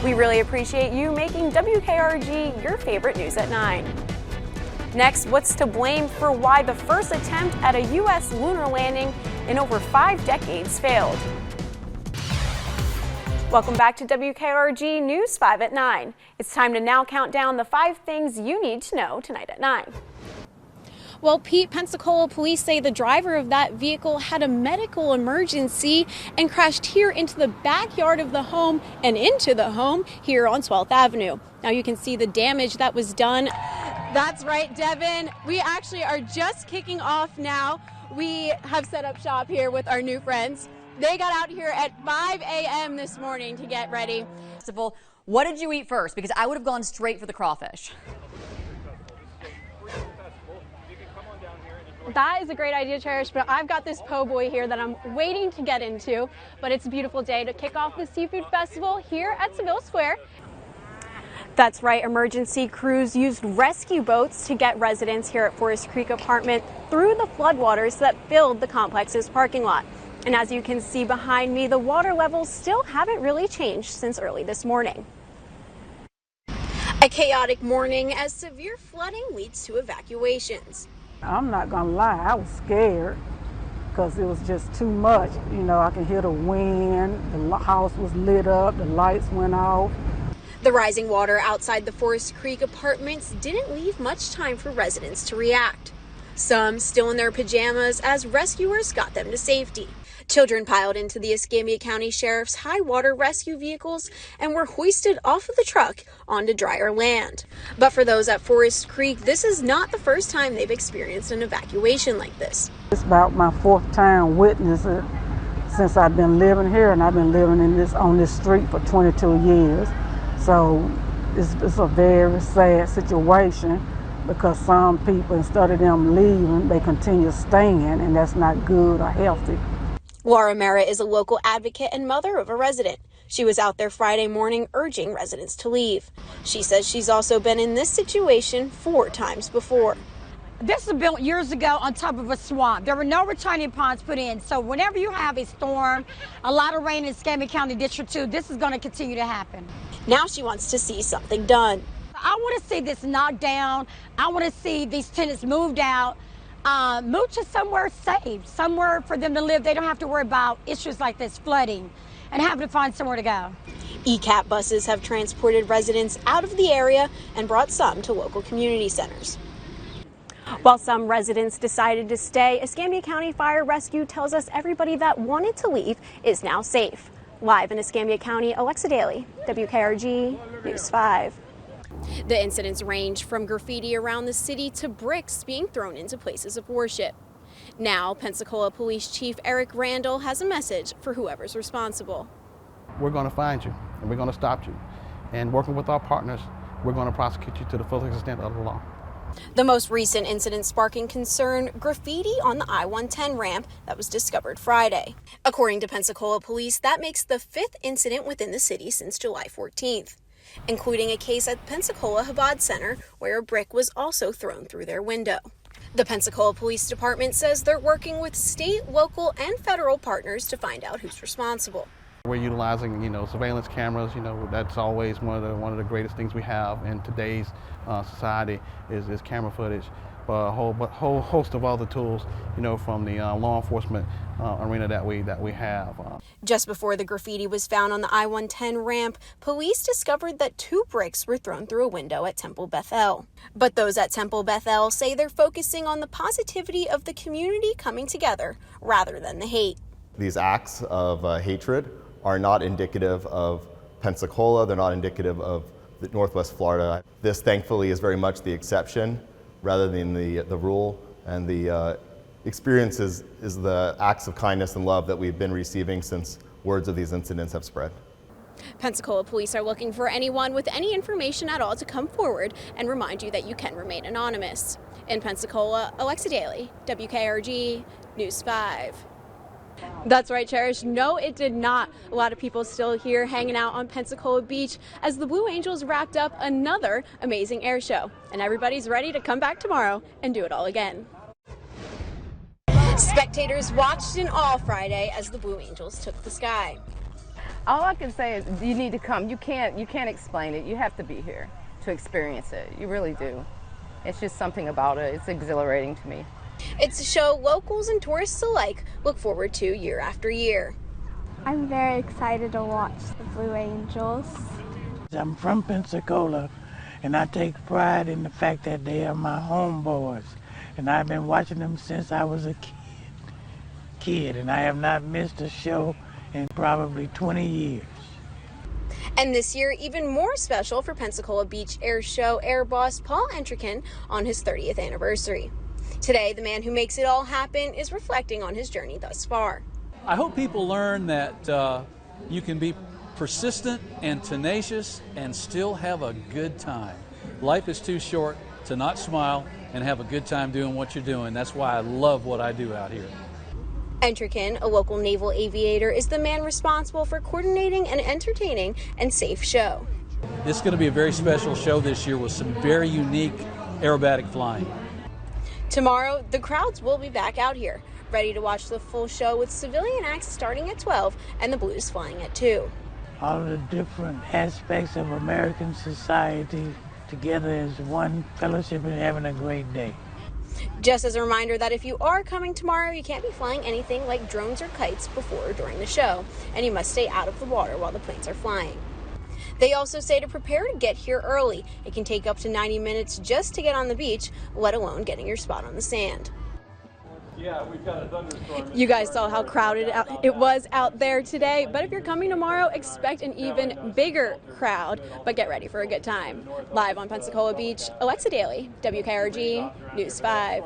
We really appreciate you making WKRG your favorite news at 9. Next, what's to blame for why the first attempt at a U.S. lunar landing in over 5 decades failed? Welcome back to WKRG News 5 at 9. It's time to now count down the 5 things you need to know tonight at 9. Well, Pete, Pensacola police say the driver of that vehicle had a medical emergency and crashed here into the backyard of the home and into the home here on 12th Avenue. Now you can see the damage that was done. That's right, Devin. We actually are just kicking off now. We have set up shop here with our new friends. They got out here at 5 a.m. this morning to get ready. What did you eat first? Because I would have gone straight for the crawfish. That is a great idea, Cherish, but I've got this po' boy here that I'm waiting to get into. But it's a beautiful day to kick off the Seafood Festival here at Seville Square. That's right, emergency crews used rescue boats to get residents here at Forest Creek Apartment through the floodwaters that filled the complex's parking lot. And as you can see behind me, the water levels still haven't really changed since early this morning. A chaotic morning as severe flooding leads to evacuations. I'm not gonna lie, I was scared because it was just too much. You know, I can hear the wind, the house was lit up, the lights went off. The rising water outside the Forest Creek Apartments didn't leave much time for residents to react. Some still in their pajamas as rescuers got them to safety. Children piled into the Escambia County Sheriff's high water rescue vehicles and were hoisted off of the truck onto drier land. But for those at Forest Creek, this is not the first time they've experienced an evacuation like this. It's about my 4th time witnessing it since I've been living here, and I've been living on this street for 22 years. So it's a very sad situation because some people, instead of them leaving, they continue staying, and that's not good or healthy. Laura Mera is a local advocate and mother of a resident. She was out there Friday morning urging residents to leave. She says she's also been in this situation 4 times before. This was built years ago on top of a swamp. There were no retaining ponds put in. So whenever you have a storm, a lot of rain in Escambia County District 2, this is going to continue to happen. Now she wants to see something done. I want to see this knocked down. I want to see these tenants moved out. Move to somewhere safe, somewhere for them to live. They don't have to worry about issues like this, flooding, and having to find somewhere to go. ECAP buses have transported residents out of the area and brought some to local community centers. While some residents decided to stay, Escambia County Fire Rescue tells us everybody that wanted to leave is now safe. Live in Escambia County, Alexa Daly, WKRG News 5. The incidents range from graffiti around the city to bricks being thrown into places of worship. Now, Pensacola Police Chief Eric Randall has a message for whoever's responsible. We're going to find you, and we're going to stop you. And working with our partners, we're going to prosecute you to the fullest extent of the law. The most recent incident sparking concern, graffiti on the I-110 ramp that was discovered Friday. According to Pensacola Police, that makes the 5th incident within the city since July 14th. Including a case at Pensacola Chabad Center where a brick was also thrown through their window. The Pensacola Police Department says they're working with state, local, and federal partners to find out who's responsible. We're utilizing, surveillance cameras. That's always one of the greatest things we have in today's society is camera footage. But a whole host of other tools, from the law enforcement arena that we have. Just before the graffiti was found on the I-110 ramp, police discovered that 2 bricks were thrown through a window at Temple Bethel. But those at Temple Bethel say they're focusing on the positivity of the community coming together rather than the hate. These acts of hatred are not indicative of Pensacola. They're not indicative of Northwest Florida. This, thankfully, is very much the exception rather than the rule, and the experience is the acts of kindness and love that we've been receiving since words of these incidents have spread. Pensacola police are looking for anyone with any information at all to come forward and remind you that you can remain anonymous. In Pensacola, Alexa Daly, WKRG News 5. That's right, Cherish. No, it did not. A lot of people still here hanging out on Pensacola Beach as the Blue Angels wrapped up another amazing air show. And everybody's ready to come back tomorrow and do it all again. Spectators watched in awe Friday as the Blue Angels took the sky. All I can say is you need to come. You can't explain it. You have to be here to experience it. You really do. It's just something about it. It's exhilarating to me. It's a show locals and tourists alike look forward to year after year. I'm very excited to watch the Blue Angels. I'm from Pensacola, and I take pride in the fact that they are my homeboys. And I've been watching them since I was a kid, and I have not missed a show in probably 20 years. And this year, even more special for Pensacola Beach Air Show Air boss Paul Entrican on his 30th anniversary. Today, the man who makes it all happen is reflecting on his journey thus far. I hope people learn that you can be persistent and tenacious and still have a good time. Life is too short to not smile and have a good time doing what you're doing. That's why I love what I do out here. Entrican, a local naval aviator, is the man responsible for coordinating an entertaining and safe show. It's going to be a very special show this year with some very unique aerobatic flying. Tomorrow, the crowds will be back out here, ready to watch the full show with civilian acts starting at 12 and the Blues flying at 2. All of the different aspects of American society together as one fellowship and having a great day. Just as a reminder that if you are coming tomorrow, you can't be flying anything like drones or kites before or during the show, and you must stay out of the water while the planes are flying. They also say to prepare to get here early. It can take up to 90 minutes just to get on the beach, let alone getting your spot on the sand. Yeah, we've got a thunderstorm. You guys saw how crowded it was out there today, but if you're coming tomorrow, expect an even bigger crowd, but get ready for a good time. Live on Pensacola Beach, Alexa Daly, WKRG News 5.